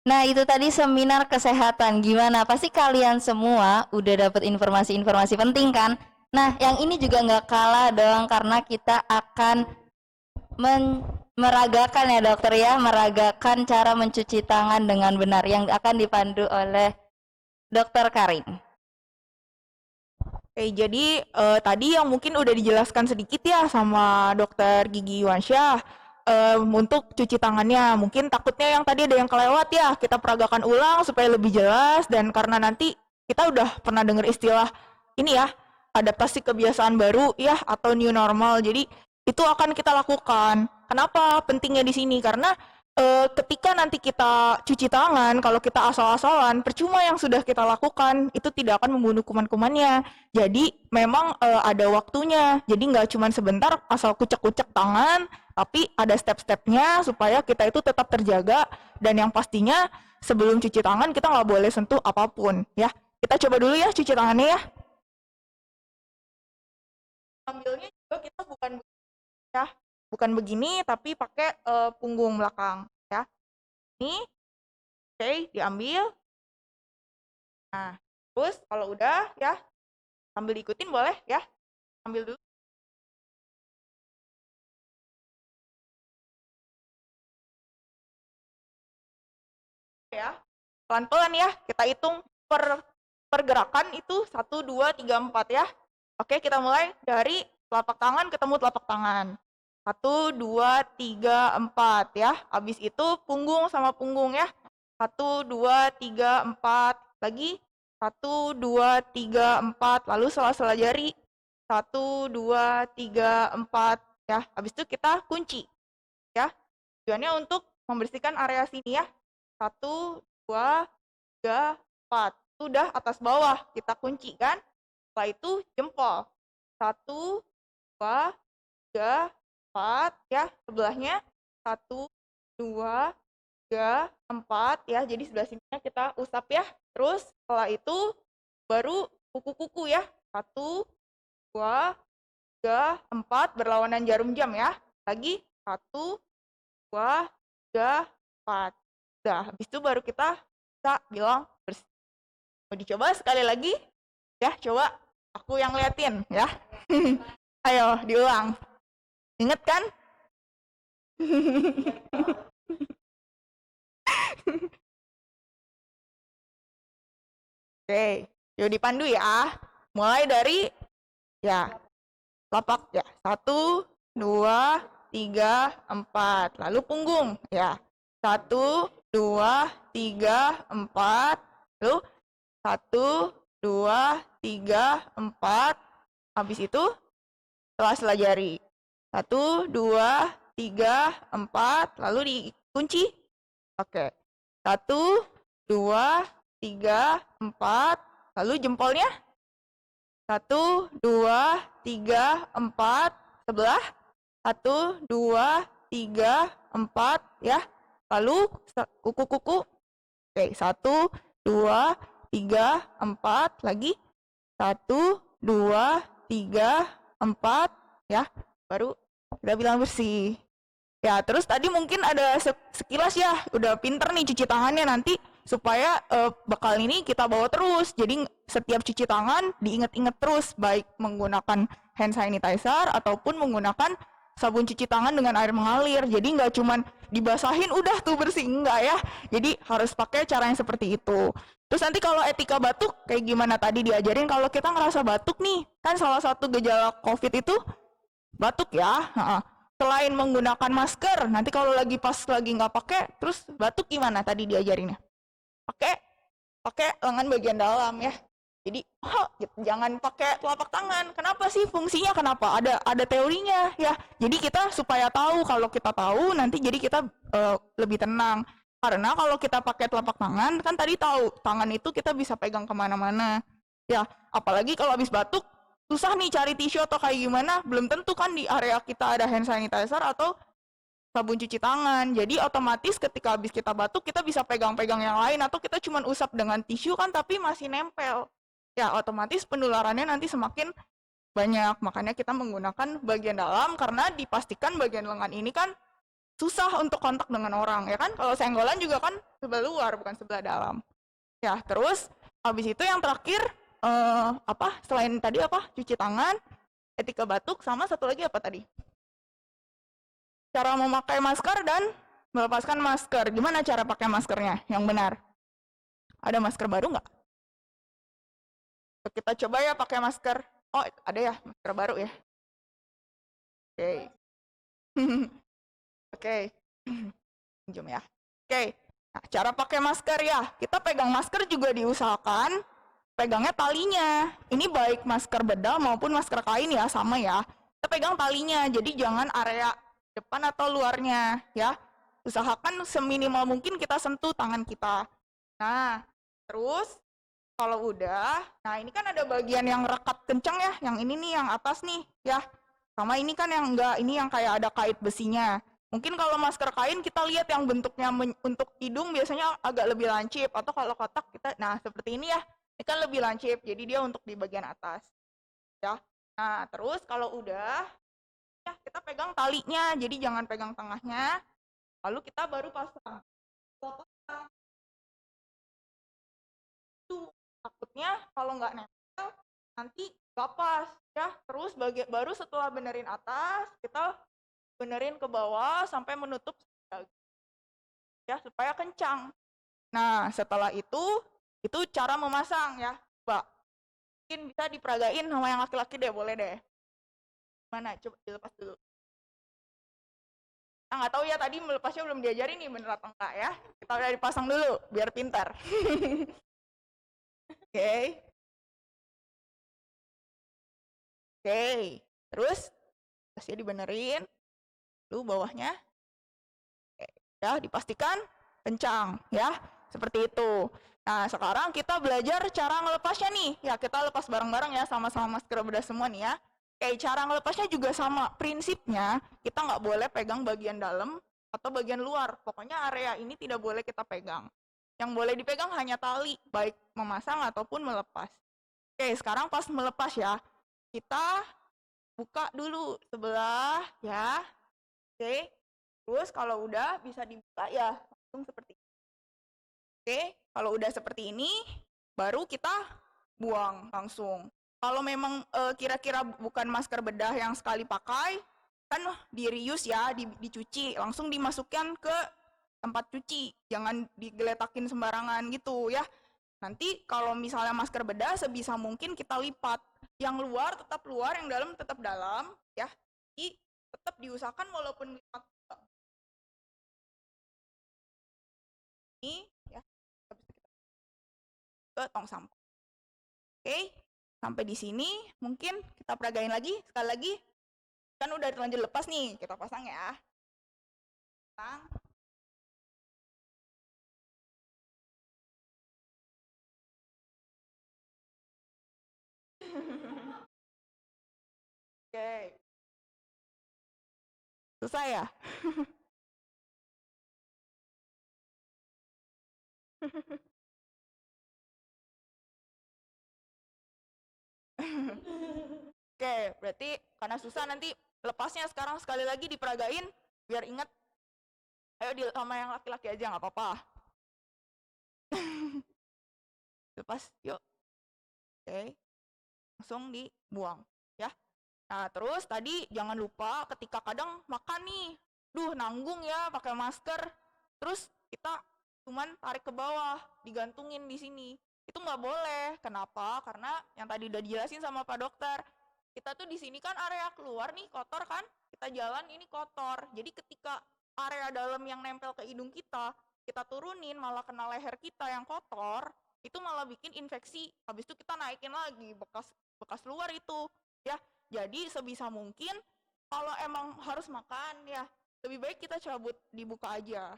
Nah, itu tadi seminar kesehatan. Gimana? Pasti kalian semua udah dapat informasi-informasi penting kan? Nah, yang ini juga nggak kalah dong karena kita akan meragakan ya dokter ya, meragakan cara mencuci tangan dengan benar yang akan dipandu oleh dokter Karin. Oke, jadi tadi yang mungkin udah dijelaskan sedikit ya sama dokter Gigi Yuwansyah untuk cuci tangannya. Mungkin takutnya yang tadi ada yang kelewat ya, kita peragakan ulang supaya lebih jelas dan karena nanti kita udah pernah dengar istilah ini ya, adaptasi kebiasaan baru ya atau new normal. Jadi itu akan kita lakukan. Kenapa pentingnya di sini? Karena ketika nanti kita cuci tangan, kalau kita asal-asalan, percuma yang sudah kita lakukan, itu tidak akan membunuh kuman-kumannya. Jadi memang ada waktunya. Jadi nggak cuma sebentar asal kucek-kucek tangan, tapi ada step-stepnya supaya kita itu tetap terjaga. Dan yang pastinya sebelum cuci tangan kita nggak boleh sentuh apapun ya. Kita coba dulu ya cuci tangannya ya. Ambilnya juga kita bukan ya, bukan begini tapi pakai punggung belakang ya. Ini oke, diambil. Nah, terus kalau udah ya sambil diikutin boleh ya. Ambil dulu ya. Pelan-pelan ya. Kita hitung pergerakan itu 1, 2, 3, 4 ya. Oke, kita mulai dari telapak tangan ketemu telapak tangan. 1, 2, 3, 4 ya. Habis itu punggung sama punggung ya. 1, 2, 3, 4 lagi. 1, 2, 3, 4 lalu sela-sela jari. 1, 2, 3, 4 ya. Habis itu kita kunci ya. Tujuannya untuk membersihkan area sini ya. 1, 2, 3, 4. Sudah atas bawah kita kunci kan. Setelah itu jempol. 1, 2, 3, 4 ya. Sebelahnya 1, 2, 3, 4 ya. Jadi sebelah sininya kita usap ya. Terus setelah itu baru kuku-kuku ya. 1, 2, 3, 4 berlawanan jarum jam ya. Lagi 1, 2, 3, 4. Udah, habis itu baru kita bisa bilang bersih. Mau dicoba sekali lagi? Ya, coba aku yang liatin ya. Ayo, diulang. Ingat kan? Oke, yuk dipandu ya. Mulai dari ya, lapak ya. 1, 2, 3, 4. Lalu punggung ya. 1, 2, 3, 4. Lalu 1, 2, 3, 4. Habis itu sela-sela jari. 1, 2, 3, 4. Lalu dikunci. Oke. 1, 2, 3, 4. Lalu jempolnya. 1, 2, 3, 4. Sebelah. 1, 2, 3, 4 ya. Lalu kuku-kuku. Oke, 1, 2, 3, 4 lagi. 1, 2, 3, 4 ya. Baru kita bilang bersih. Ya, terus tadi mungkin ada sekilas ya, udah pinter nih cuci tangannya nanti supaya bekal ini kita bawa terus. Jadi setiap cuci tangan diingat-ingat terus, baik menggunakan hand sanitizer ataupun menggunakan sabun cuci tangan dengan air mengalir. Jadi nggak cuman dibasahin udah tuh bersih, enggak ya. Jadi harus pakai cara yang seperti itu. Terus nanti kalau etika batuk kayak gimana tadi diajarin kalau kita ngerasa batuk nih, kan salah satu gejala COVID itu batuk ya. Selain menggunakan masker, nanti kalau lagi pas lagi nggak pakai, terus batuk gimana tadi diajarinnya? Pakai pakai lengan bagian dalam ya. Jadi, oh, gitu. Jangan pakai telapak tangan. Kenapa sih fungsinya? Kenapa? Ada teorinya ya. Jadi kita supaya tahu, kalau kita tahu nanti jadi kita lebih tenang. Karena kalau kita pakai telapak tangan, kan tadi tahu tangan itu kita bisa pegang kemana-mana. Ya, apalagi kalau habis batuk, susah nih cari tisu atau kayak gimana. Belum tentu kan di area kita ada hand sanitizer atau sabun cuci tangan. Jadi otomatis ketika habis kita batuk kita bisa pegang-pegang yang lain atau kita cuma usap dengan tisu kan tapi masih nempel. Ya otomatis penularannya nanti semakin banyak. Makanya kita menggunakan bagian dalam karena dipastikan bagian lengan ini kan susah untuk kontak dengan orang, ya kan? Kalau senggolan juga kan sebelah luar, bukan sebelah dalam. Ya, terus habis itu yang terakhir apa? Selain tadi apa? Cuci tangan, etika batuk, sama satu lagi apa tadi? Cara memakai masker dan melepaskan masker. Gimana cara pakai maskernya yang benar? Ada masker baru nggak? Kita coba ya pakai masker. Oh, ada ya masker baru ya. Oke. Oke. Pinjam ya. Oke. Nah, cara pakai masker ya. Kita pegang masker juga diusahakan pegangnya talinya. Ini baik masker bedah maupun masker kain ya, sama ya. Kita pegang talinya, jadi jangan area depan atau luarnya ya. Usahakan seminimal mungkin kita sentuh tangan kita. Nah, terus kalau udah, nah ini kan ada bagian yang rekat kencang ya, yang ini nih, yang atas nih ya. Sama ini kan yang enggak, ini yang kayak ada kait besinya. Mungkin kalau masker kain kita lihat yang bentuknya untuk hidung biasanya agak lebih lancip, atau kalau kotak kita, nah seperti ini ya, ini kan lebih lancip, jadi dia untuk di bagian atas ya. Nah terus kalau udah ya kita pegang talinya, jadi jangan pegang tengahnya, lalu kita baru pasang. Takutnya kalau nggak nempel nanti nggak pas ya. Terus baru setelah benerin atas, kita benerin ke bawah sampai menutup ya supaya kencang. Nah setelah itu cara memasang ya, Mbak. Mungkin bisa diperagain sama yang laki-laki deh, boleh deh. Mana? Coba dilepas dulu. Nah, nggak tahu ya, tadi melepasnya belum diajarin nih bener atau enggak ya. Kita udah dipasang dulu biar pintar. Oke. Oke. Terus tasnya dibenerin. Lalu bawahnya ya dipastikan kencang ya. Seperti itu. Nah, sekarang kita belajar cara ngelepasnya nih. Ya, kita lepas bareng-bareng ya, sama-sama masker bedah semua nih ya. Oke, cara ngelepasnya juga sama. Prinsipnya, kita nggak boleh pegang bagian dalam atau bagian luar. Pokoknya area ini tidak boleh kita pegang. Yang boleh dipegang hanya tali, baik memasang ataupun melepas. Oke, sekarang pas melepas ya, kita buka dulu sebelah ya. Oke, terus kalau udah bisa dibuka ya, langsung seperti ini. Oke, kalau udah seperti ini, baru kita buang langsung. Kalau memang kira-kira bukan masker bedah yang sekali pakai, kan di reuse ya, dicuci, langsung dimasukkan ke tempat cuci, jangan digeletakin sembarangan gitu ya. Nanti kalau misalnya masker bedah sebisa mungkin kita lipat, yang luar tetap luar, yang dalam tetap dalam ya. Jadi tetap diusahakan walaupun lipat ini ya, ke tong sampah. Oke, sampai di sini mungkin kita peragain lagi sekali lagi. Kan udah terlanjur lepas nih, kita pasang ya. Pasang. Oke. Susah ya? Oke, berarti karena susah nanti lepasnya sekarang sekali lagi diperagain biar ingat. Ayo sama yang laki-laki aja nggak apa-apa. Lepas, yuk. Oke, langsung dibuang ya. Nah terus tadi jangan lupa ketika kadang makan nih, nanggung ya pakai masker, terus kita cuman tarik ke bawah, digantungin di sini. Itu nggak boleh. Kenapa? Karena yang tadi udah dijelasin sama Pak Dokter, kita tuh di sini kan area keluar nih kotor kan, kita jalan ini kotor. Jadi ketika area dalam yang nempel ke hidung kita turunin malah kena leher kita yang kotor, itu malah bikin infeksi. Habis itu kita naikin lagi bekas luar itu ya. Jadi sebisa mungkin kalau emang harus makan ya, lebih baik kita cabut, dibuka aja.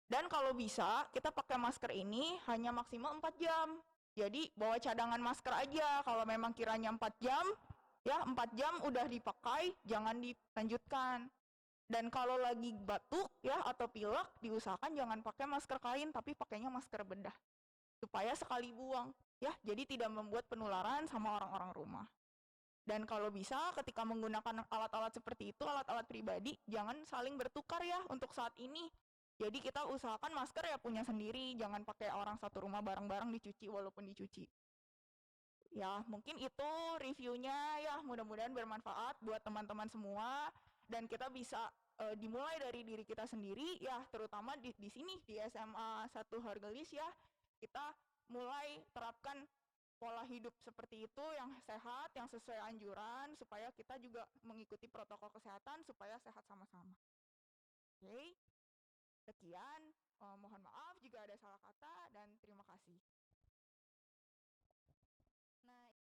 Dan kalau bisa kita pakai masker ini hanya maksimal 4 jam. Jadi bawa cadangan masker aja. Kalau memang kiranya 4 jam, ya 4 jam udah dipakai, jangan dilanjutkan. Dan kalau lagi batuk ya atau pilek, diusahakan jangan pakai masker kain tapi pakainya masker bedah. Supaya sekali buang ya, jadi tidak membuat penularan sama orang-orang rumah. Dan kalau bisa ketika menggunakan alat-alat seperti itu, alat-alat pribadi, jangan saling bertukar ya untuk saat ini. Jadi kita usahakan masker ya punya sendiri, jangan pakai orang satu rumah bareng-bareng dicuci walaupun dicuci. Ya, mungkin itu reviewnya ya, mudah-mudahan bermanfaat buat teman-teman semua dan kita bisa dimulai dari diri kita sendiri ya, terutama di sini di SMA 1 Hargelis ya. Kita mulai terapkan pola hidup seperti itu yang sehat, yang sesuai anjuran supaya kita juga mengikuti protokol kesehatan supaya sehat sama-sama. Oke, sekian. Mohon maaf jika ada salah kata.